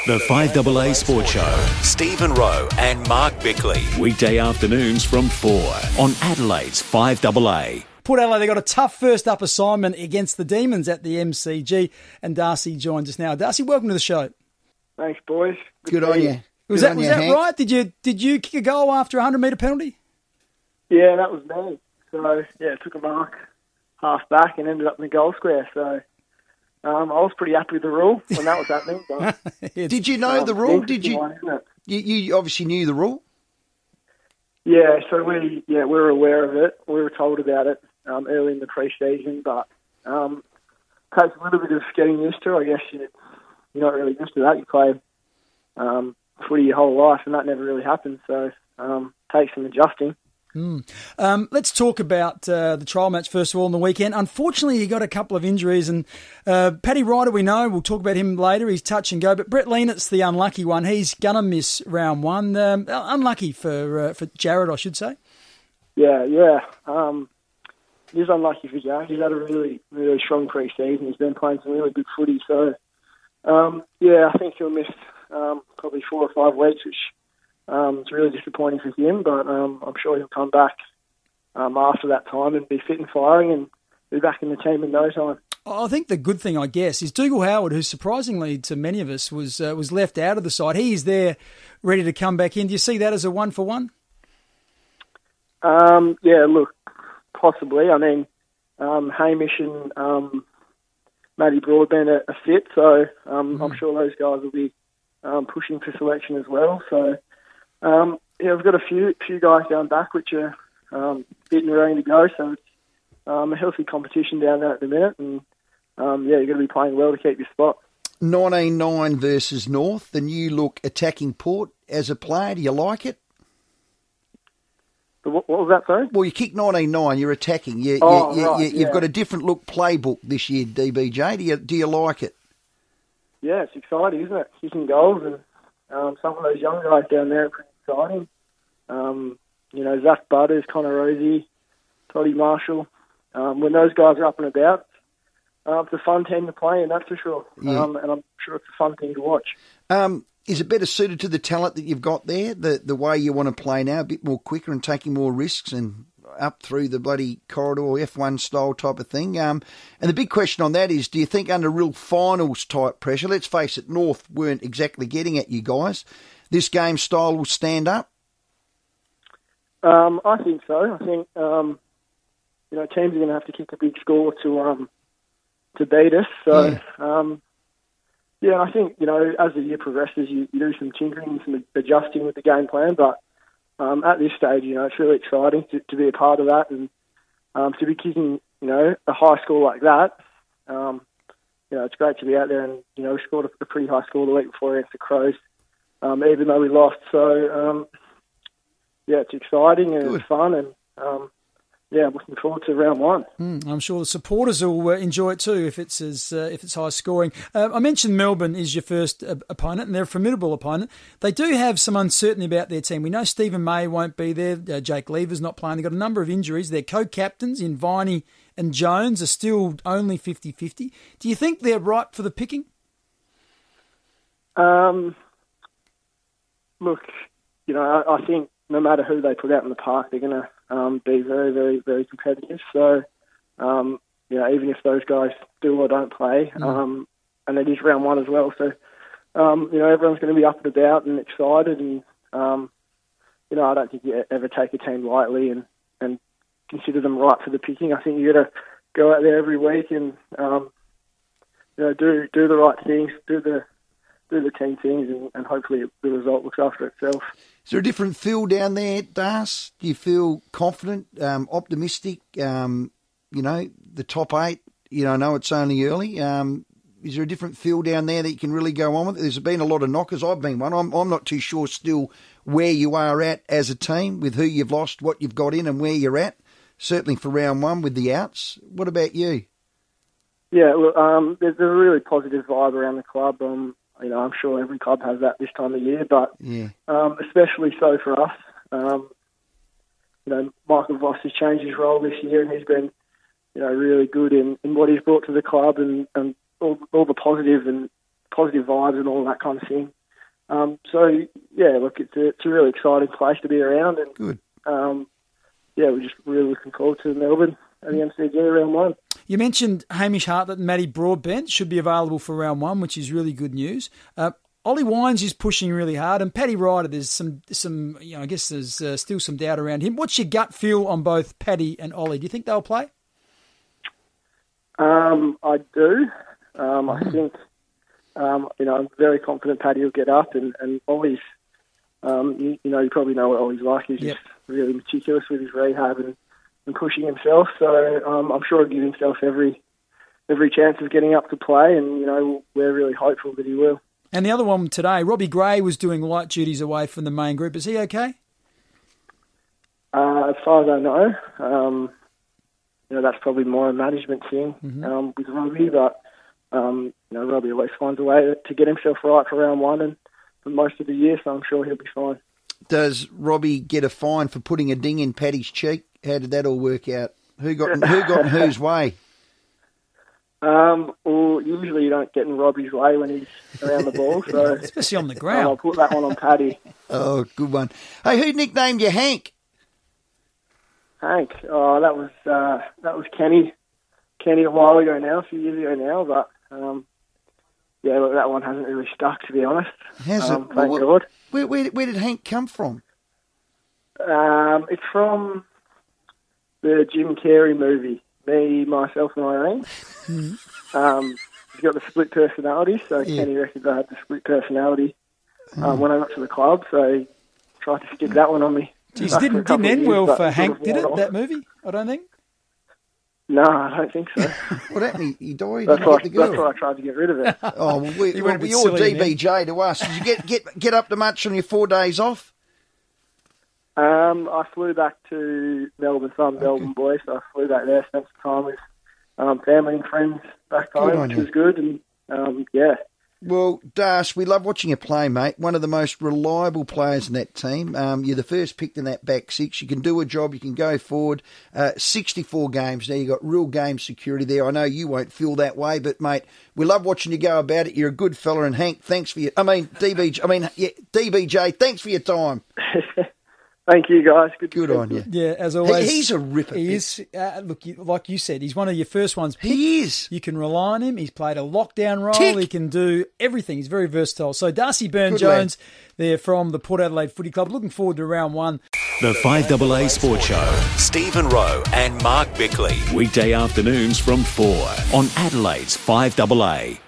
The 5AA Sports Show. Stephen Rowe and Mark Bickley. Weekday afternoons from 4 on Adelaide's 5AA. Port Adelaide, they got a tough first up assignment against the Demons at the MCG, and Darcy joins us now. Darcy, welcome to the show. Thanks, boys. Good on you. Was that right? Did you kick a goal after a 100-metre penalty? Yeah, that was me. So, yeah, took a mark half back and ended up in the goal square. So, I was pretty happy with the rule when that was happening. But, did you know the rule? Did you? One, isn't it? You obviously knew the rule. Yeah, so we were aware of it. We were told about it early in the pre-season, but takes a little bit of getting used to. I guess you're not really used to that. You play footy your whole life, and that never really happens. So takes some adjusting. Let's talk about the trial match first of all on the weekend. Unfortunately, he got a couple of injuries, and Paddy Ryder, we know, we'll talk about him later. He's touch and go, but Brett Lienit's the unlucky one. He's gonna miss round one. Unlucky for Jared, I should say. Yeah. He's unlucky for Jared. He's had a really, really strong pre-season. He's been playing some really good footy. So, I think he'll miss probably 4 or 5 weeks, which it's really disappointing for him, but I'm sure he'll come back after that time and be fit and firing and be back in the team in no time. I think the good thing, I guess, is Dougal Howard, who surprisingly to many of us was left out of the side. He is there ready to come back in. Do you see that as a one-for-one? Look, possibly. I mean, Hamish and Matty Broadbent are fit, so I'm sure those guys will be pushing for selection as well. So, we've got a few guys down back which are fit and ready to go. So it's a healthy competition down there at the minute, and you're going to be playing well to keep your spot. 19-9 versus North, and you look attacking Port as a player. Do you like it? What was that, sorry? Well, you kick 19-9, you're attacking. You've got a different look playbook this year, DBJ. Do you like it? Yeah, it's exciting, isn't it? Kicking goals, and some of those young guys down there are pretty exciting. Zach Butters, Connor Rosie, Toddy Marshall. When those guys are up and about, it's a fun team to play in, that's for sure. Yeah. And I'm sure it's a fun thing to watch. Is it better suited to the talent that you've got there, the way you want to play now, a bit more quicker and taking more risks and up through the bloody corridor, F1 style type of thing? And the big question on that is, do you think under real finals type pressure, let's face it, North weren't exactly getting at you guys, this game style will stand up? I think so. I think, teams are going to have to kick a big score to beat us. So, I think, as the year progresses, you do some tinkering and some adjusting with the game plan. But at this stage, it's really exciting to be a part of that and to be kicking, a high score like that. It's great to be out there and, we scored a pretty high score the week before against the Crows, even though we lost. So, it's exciting and it's fun and, I'm looking forward to round one. I'm sure the supporters will enjoy it too if it's high scoring. I mentioned Melbourne is your first opponent, and they're a formidable opponent. They do have some uncertainty about their team. We know Stephen May won't be there. Jake Lever's not playing. They've got a number of injuries. Their co-captains in Viney and Jones are still only 50-50. Do you think they're ripe for the picking? Look, I think no matter who they put out in the park, they're going to be very, very, very competitive. So, even if those guys do or don't play, and it is round one as well. So, everyone's going to be up and about and excited. And, I don't think you ever take a team lightly and consider them right for the picking. I think you got to go out there every week and, do the right things, do the team things, and hopefully the result looks after itself. Is there a different feel down there, Das? Do you feel confident, optimistic? The top 8, I know it's only early. Is there a different feel down there that you can really go on with? There's been a lot of knockers. I've been one. I'm not too sure still where you are at as a team, with who you've lost, what you've got in and where you're at, certainly for round one with the outs. What about you? Yeah, look, there's a really positive vibe around the club. I'm sure every club has that this time of year, but especially so for us. Michael Voss has changed his role this year, and he's been, really good in what he's brought to the club and all the positive vibes and all that kind of thing. So yeah, look, it's a really exciting place to be around, and Good. Yeah, we're just really looking forward to Melbourne at the MCG round 1. You mentioned Hamish Hartlett and Matty Broadbent should be available for round 1, which is really good news. Ollie Wines is pushing really hard, and Paddy Ryder, there's some I guess there's still some doubt around him. What's your gut feel on both Paddy and Ollie? Do you think they'll play? I do. I think, I'm very confident Paddy will get up, and Ollie's, you probably know what Ollie's like. He's just really meticulous with his rehab and pushing himself. So I'm sure he'll give himself every chance of getting up to play, and, we're really hopeful that he will. And the other one today, Robbie Gray was doing light duties away from the main group. Is he okay? As far as I know, that's probably more a management thing with Robbie, but Robbie always finds a way to get himself right for round 1 and for most of the year, so I'm sure he'll be fine. Does Robbie get a fine for putting a ding in Paddy's cheek? How did that all work out? Who got in whose way? Well, usually you don't get in Robbie's way when he's around the ball, so especially on the ground. I'll put that one on Paddy. Oh, good one. Hey, who nicknamed you Hank? Hank. Oh, that was Kenny. Kenny a while ago now, a few years ago now, but look, that one hasn't really stuck, to be honest. Has it? Thank God. Where did Hank come from? It's from the Jim Carrey movie, Me, Myself and Irene. He's got the split personality, so Kenny reckons I had the split personality when I got to the club, so he tried to stick that one on me. Geez, didn't end well for Hank, did it, that movie? I don't think. No, I don't think so. What happened? He died? That's why I tried to get rid of it. Oh, well, you're DBJ to us. Did you get up to much on your 4 days off? I flew back to Melbourne, so I'm a Melbourne boy, so I flew back there, spent some time with family and friends back home, which was good, and Well, Das, we love watching you play, mate. One of the most reliable players in that team. You're the first picked in that back six. You can do a job. You can go forward. 64 games now. You've got real game security there. I know you won't feel that way, but, mate, we love watching you go about it. You're a good fella. And, Hank, thanks for your... DBJ, thanks for your time. Thank you, guys. Good on you. Yeah, as always. He's a ripper. He is. Look, like you said, he's one of your first ones picked. He is. You can rely on him. He's played a lockdown role. Tick. He can do everything. He's very versatile. So Darcy Byrne-Jones there from the Port Adelaide Footy Club. Looking forward to round 1. The 5AA Sports Show. Stephen Rowe and Mark Bickley. Weekday afternoons from 4 on Adelaide's 5AA.